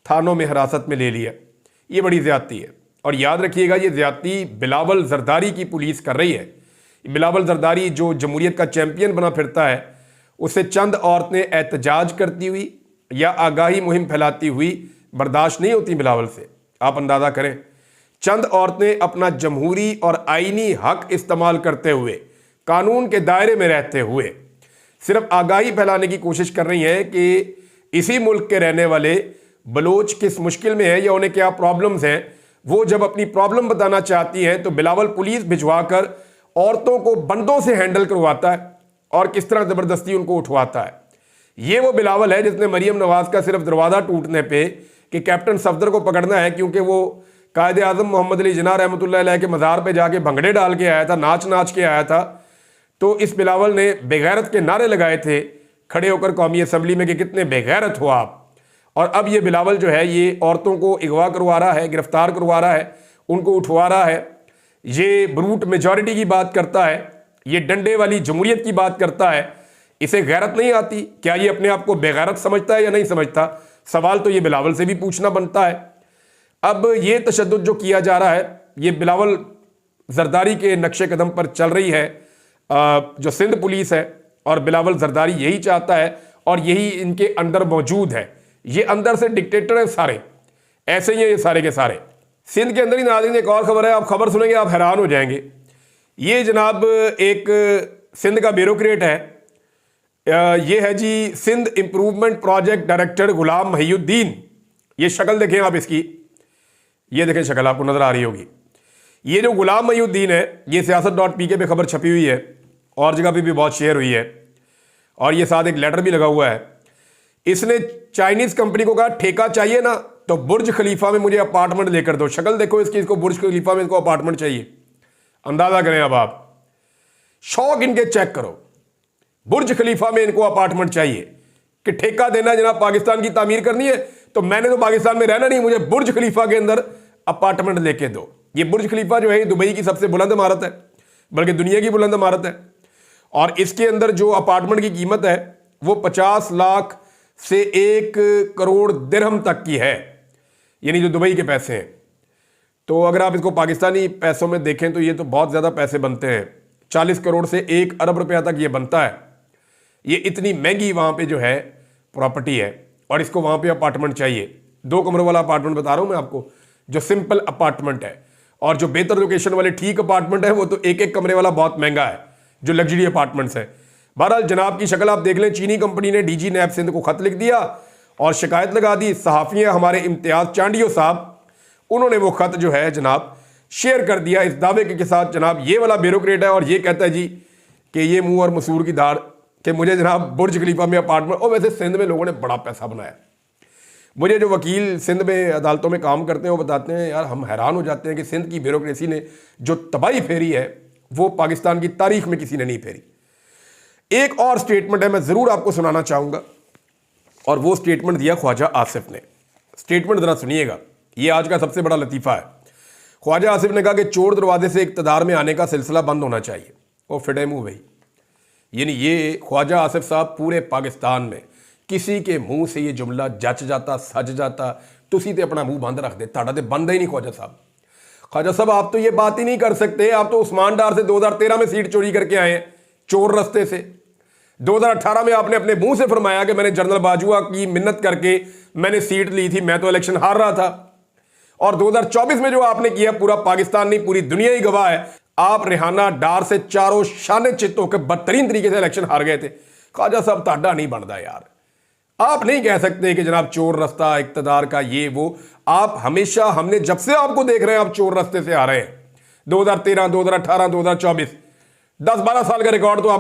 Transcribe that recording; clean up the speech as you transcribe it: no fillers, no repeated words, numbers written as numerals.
थानों में हिरासत में ले लिया। ये बड़ी ज़्यादती है। और याद रखिएगा, ये ज़्यादती बिलावल जरदारी की पुलिस कर रही है। बिलावल जरदारी जो जमहूरियत का चैंपियन बना फिरता है, उसे चंद औरतें एहतजाज करती हुई या आगाही मुहिम फैलाती हुई बर्दाश्त नहीं होती बिलावल से। आप अंदाज़ा करें, चंद औरतें अपना जमहूरी और आईनी हक इस्तेमाल करते हुए, कानून के दायरे में रहते हुए सिर्फ आगाही फैलाने की कोशिश कर रही हैं कि इसी मुल्क के रहने वाले बलोच किस मुश्किल में है या उन्हें क्या प्रॉब्लम्स हैं। वो जब अपनी प्रॉब्लम बताना चाहती हैं तो बिलावल पुलिस भिजवाकर औरतों को बंदों से हैंडल करवाता है और किस तरह ज़बरदस्ती उनको उठवाता है। ये वो बिलावल है जिसने मरीम नवाज का सिर्फ दरवाज़ा टूटने पे कि कैप्टन सफदर को पकड़ना है क्योंकि वो कायदे आज़म मोहम्मद अली जिन्ना रहमतुल्लाह अलैह के मज़ार पे जाके भंगड़े डाल के आया था, नाच नाच के आया था, तो इस बिलावल ने बेगैरत के नारे लगाए थे खड़े होकर कौमी असम्बली में कि कितने बेगैरत हो आप। और अब ये बिलावल जो है ये औरतों को अगवा करवा रहा है, गिरफ्तार करवा रहा है, उनको उठवा रहा है। ये ब्रूट मेजॉरिटी की बात करता है, ये डंडे वाली जमहूरियत की बात करता है। इसे गैरत नहीं आती? क्या ये अपने आप को बेगैरत समझता है या नहीं समझता? सवाल तो ये बिलावल से भी पूछना बनता है। अब ये तशद्दुद जो किया जा रहा है, ये बिलावल जरदारी के नक्शे कदम पर चल रही है जो सिंध पुलिस है, और बिलावल जरदारी यही चाहता है और यही इनके अंदर मौजूद है। ये अंदर से डिक्टेटर हैं सारे, ऐसे ही हैं ये सारे के सारे। सिंध के अंदर ही नाज़रीन एक और खबर है, आप खबर सुनेंगे आप हैरान हो जाएंगे। ये जनाब एक सिंध का ब्यूरोक्रेट है, ये है जी सिंध इम्प्रूवमेंट प्रोजेक्ट डायरेक्टर गुलाम महिउद्दीन। ये शक्ल देखें आप इसकी, ये देखें शक्ल आपको नजर आ रही होगी। ये जो गुलाम महिउद्दीन है, ये siyaset.pk पे खबर छपी हुई है और जगह पे भी बहुत शेयर हुई है, और ये साथ एक लेटर भी लगा हुआ है। इसने चाइनीज कंपनी को कहा ठेका चाहिए ना तो बुर्ज खलीफा में मुझे अपार्टमेंट लेकर दो। शक्ल देखो इसकी, इसको बुर्ज खलीफा में इसको अपार्टमेंट चाहिए। अंदाजा करें अब आप, शौक इनके चेक करो, बुर्ज खलीफा में इनको अपार्टमेंट चाहिए कि ठेका देना जनाब, पाकिस्तान की तामीर करनी है तो मैंने तो पाकिस्तान में रहना नहीं, मुझे बुर्ज खलीफा के अंदर अपार्टमेंट लेके दो। ये बुर्ज खलीफा जो है दुबई की सबसे बुलंद इमारत है, बल्कि दुनिया की बुलंद इमारत है, और इसके अंदर जो अपार्टमेंट की कीमत है वो 50 लाख से 1 करोड़ दिरहम तक की है, यानी जो दुबई के पैसे हैं। तो अगर आप इसको पाकिस्तानी पैसों में देखें तो ये तो बहुत ज़्यादा पैसे बनते हैं, 40 करोड़ से 1 अरब रुपया तक ये बनता है। ये इतनी महंगी वहाँ पे जो है प्रॉपर्टी है, और इसको वहाँ पे अपार्टमेंट चाहिए। 2 कमरों वाला अपार्टमेंट बता रहा हूँ मैं आपको, जो सिंपल अपार्टमेंट है, और जो बेहतर लोकेशन वाले ठीक अपार्टमेंट है वो तो 1-1 कमरे वाला बहुत महंगा है, जो लग्जरी अपार्टमेंट्स है। बहरहाल जनाब की शक्ल आप देख लें, चीनी कंपनी ने डीजी नैब सिंध को खत लिख दिया और शिकायत लगा दी। सहाफ़ी हमारे इम्तियाज़ चांडियो साहब, उन्होंने वो खत जो है जनाब शेयर कर दिया इस दावे के साथ, जनाब ये वाला ब्यूरोक्रेट है और ये कहता है जी कि ये मुंह और मसूर की दाढ़ कि मुझे जनाब बुर्ज खलीफा में अपार्टमेंट। और वैसे सिंध में लोगों ने बड़ा पैसा बनाया। मुझे जो वकील सिंध में अदालतों में काम करते हैं वो बताते हैं, यार हम हैरान हो जाते हैं कि सिंध की ब्यूरोक्रेसी ने जो तबाही फेरी है वो पाकिस्तान की तारीख में किसी ने नहीं फेरी। एक और स्टेटमेंट है, मैं ज़रूर आपको सुनाना चाहूँगा, और वो स्टेटमेंट दिया ख्वाजा आसिफ ने। स्टेटमेंट ज़रा सुनिएगा, ये आज का सबसे बड़ा लतीफ़ा है। ख्वाजा आसिफ ने कहा कि चोर दरवाजे से इक़्तिदार में आने का सिलसिला बंद होना चाहिए। वो फिटे मुँह भाई, यानी ये ख्वाजा आसिफ साहब पूरे पाकिस्तान में किसी के मुंह से ये जुमला जच जाता, सज जाता, तुसी तो अपना मुंह बंद रख दे, ताड़ा तो बंद ही नहीं। ख्वाजा साहब, ख्वाजा साहब आप तो ये बात ही नहीं कर सकते। आप तो उस्मान डार से 2013 में सीट चोरी करके आए हैं, चोर रास्ते से। 2018 में आपने अपने मुंह से फरमाया कि मैंने जनरल बाजुआ की मिन्नत करके मैंने सीट ली थी, मैं तो इलेक्शन हार रहा था। और 2024 में जो आपने किया, पूरा पाकिस्तान नहीं पूरी दुनिया ही गवाह है, आप रेहाना डार से चारों शाने चित होकर बदतरीन तरीके से इलेक्शन हार गए थे। ख्वाजा साहब ताड़ा नहीं बनता यार, आप नहीं कह सकते कि जनाब चोर रास्ता इक़्तिदार का ये वो। आप हमेशा, हमने जब से आपको देख रहे हैं आप चोर रास्ते से आ रहे हैं। 2013, 2018, 2024, 10-12 साल का रिकॉर्ड तो आप